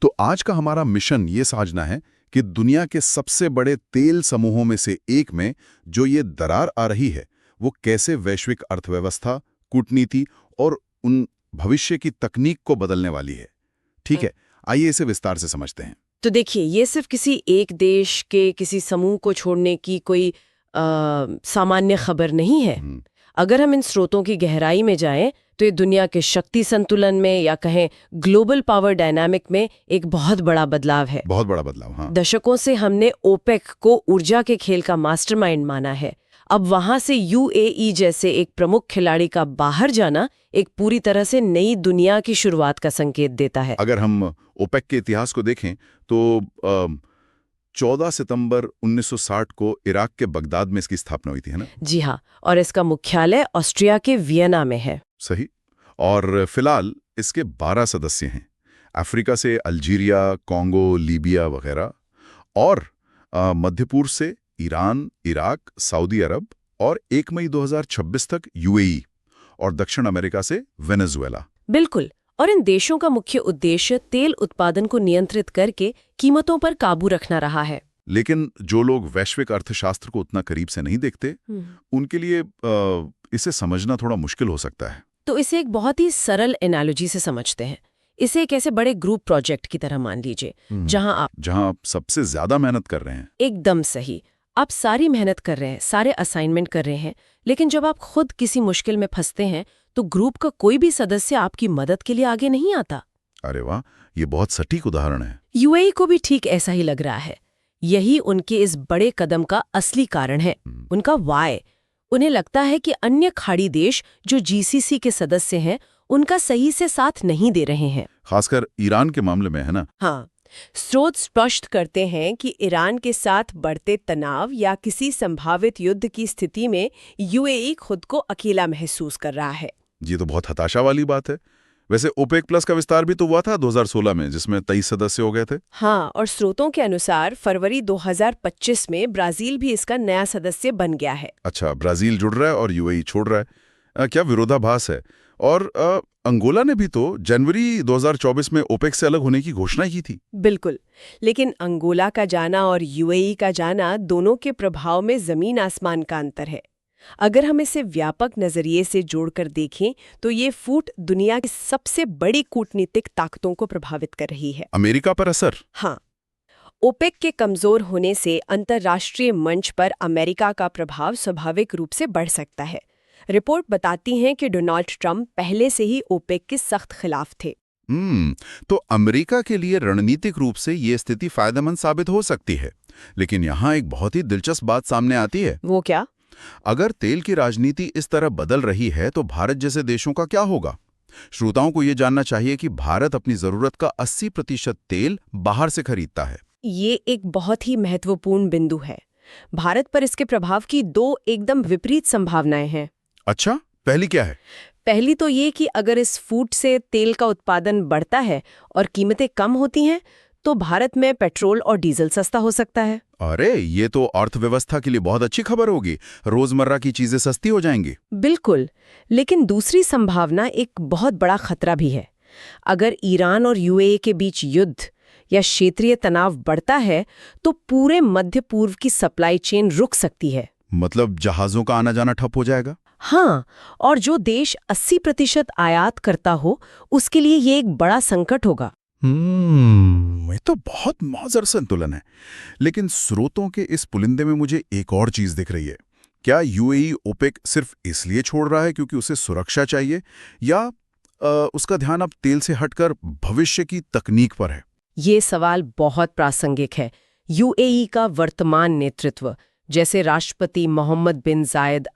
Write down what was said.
तो आज का हमारा मिशन ये समझना है कि दुनिया के सबसे बड़े तेल समूहों में से एक में जो ये दरार आ रही है, वो कैसे वैश्विक अर्थव्यवस्था, कूटनीति और उन भविष्य की तकनीक को बदलने वाली है। ठीक है, आइए इसे विस्तार से समझते हैं। तो देखिए, ये सिर्फ किसी एक देश के किसी समूह को छोड़ने की कोई सामान्य खबर नहीं है। अगर हम इन स्रोतों की गहराई में जाएं, तो ये दुनिया के शक्ति संतुलन में या कहें ग्लोबल पावर डायनामिक में एक बहुत बड़ा बदलाव है। बहुत बड़ा बदलाव, हाँ। दशकों से हमने ओपेक को ऊर्जा के खेल का मास्टरमाइंड माना है। अब वहां से यूएई जैसे एक प्रमुख खिलाड़ी का बाहर जाना एक पूरी तरह से नई दुनिया की शुरुआत का संकेत देता है। अगर हम ओपेक के इतिहास को देखें तो 14 सितंबर 1960 को इराक के बगदाद में इसकी स्थापना हुई थी, है ना? जी हाँ, और इसका मुख्यालय ऑस्ट्रिया के वियना में है। सही। और फिलहाल इसके 12 सदस्य हैं। अफ्रीका से अल्जीरिया, कॉन्गो, लीबिया वगैरह, और मध्य पूर्व से ईरान, इराक, सऊदी अरब, और 1 मई 2026 तक यूएई, और दक्षिण अमेरिका से वेनेजुएला। बिल्कुल। और इन देशों का मुख्य उद्देश्य तेल उत्पादन को नियंत्रित करके कीमतों पर काबू रखना रहा है। लेकिन जो लोग वैश्विक अर्थशास्त्र को उतना करीब से नहीं देखते, उनके लिए इसे समझना थोड़ा मुश्किल हो सकता है। तो इसे एक बहुत ही सरल एनालॉजी से समझते हैं। इसे एक ऐसे बड़े ग्रुप प्रोजेक्ट की तरह मान लीजिए, जहां आप सबसे ज्यादा मेहनत कर रहे हैं। एकदम सही। आप सारी मेहनत कर रहे हैं, सारे असाइनमेंट कर रहे हैं, लेकिन जब आप खुद किसी मुश्किल में फंसते हैं तो ग्रुप का कोई भी सदस्य आपकी मदद के लिए आगे नहीं आता। अरे वाह, ये बहुत सटीक उदाहरण है। यूएई को भी ठीक ऐसा ही लग रहा है। यही उनके इस बड़े कदम का असली कारण है, उनका वाय। उन्हें लगता है कि अन्य खाड़ी देश जो जीसीसी के सदस्य हैं, उनका सही से साथ नहीं दे रहे हैं। खासकर ईरान के मामले में, है ना? हाँ, स्रोत स्पष्ट करते हैं कि ईरान के साथ बढ़ते तनाव या किसी संभावित युद्ध की स्थिति में यूएई खुद को अकेला महसूस कर रहा है। ये तो बहुत हताशा वाली बात है। वैसे ओपेक प्लस का विस्तार भी तो हुआ था 2016 में, जिसमें 23 सदस्य हो गए थे। हाँ, और स्रोतों के अनुसार फरवरी 2025 में ब्राजील भी इसका नया सदस्य बन गया है। अच्छा, ब्राजील जुड़ रहा है और यूएई छोड़ रहा है। क्या विरोधाभास है। और अंगोला ने भी तो जनवरी 2024 में ओपेक से अलग होने की घोषणा की थी। बिल्कुल, लेकिन अंगोला का जाना और यूएई का जाना, दोनों के प्रभाव में जमीन आसमान का अंतर है। अगर हम इसे व्यापक नजरिए से जोड़कर देखें तो ये फूट दुनिया की सबसे बड़ी कूटनीतिक ताकतों को प्रभावित कर रही है। अमेरिका पर असर? हाँ, ओपेक के कमजोर होने से अंतर्राष्ट्रीय मंच पर अमेरिका का प्रभाव स्वाभाविक रूप से बढ़ सकता है। रिपोर्ट बताती है कि डोनाल्ड ट्रंप पहले से ही ओपेक के सख्त खिलाफ थे। तो अमेरिका के लिए रणनीतिक रूप से ये स्थिति फायदेमंद साबित हो सकती है। लेकिन यहाँ एक बहुत ही दिलचस्प बात सामने आती है। वो क्या? अगर तेल की राजनीति इस तरह बदल रही है तो भारत जैसे देशों का क्या होगा? श्रोताओं को ये जानना चाहिए कि भारत अपनी जरूरत का 80% तेल बाहर से खरीदता है। ये एक बहुत ही महत्वपूर्ण बिंदु है। भारत पर इसके प्रभाव की दो एकदम विपरीत संभावनाएं हैं। अच्छा, पहली क्या है? पहली तो ये कि अगर इस फूट से तेल का उत्पादन बढ़ता है और कीमतें कम होती हैं, तो भारत में पेट्रोल और डीजल सस्ता हो सकता है। अरे, ये तो अर्थव्यवस्था के लिए बहुत अच्छी खबर होगी। रोजमर्रा की चीजें सस्ती हो जाएंगी। बिल्कुल, लेकिन दूसरी संभावना एक बहुत बड़ा खतरा भी है। अगर ईरान और यूएई के बीच युद्ध या क्षेत्रीय तनाव बढ़ता है तो पूरे मध्य पूर्व की सप्लाई चेन रुक सकती है। मतलब जहाजों का आना जाना ठप हो जाएगा? हाँ, और जो देश 80% आयात करता हो, उसके लिए ये एक बड़ा संकट होगा। ये तो बहुत मौजर संतुलन है। लेकिन स्रोतों के इस पुलिंदे में मुझे एक और चीज दिख रही है। क्या यूएई ओपेक सिर्फ इसलिए छोड़ रहा है क्योंकि उसे सुरक्षा चाहिए, या उसका ध्यान अब तेल से हटकर भविष्य की तकनीक पर है? ये सवाल बहुत प्रासंगिक है। यूएई का वर्तमान नेतृत्व, जैसे राष्ट्रपति मोहम्मद बिन जायद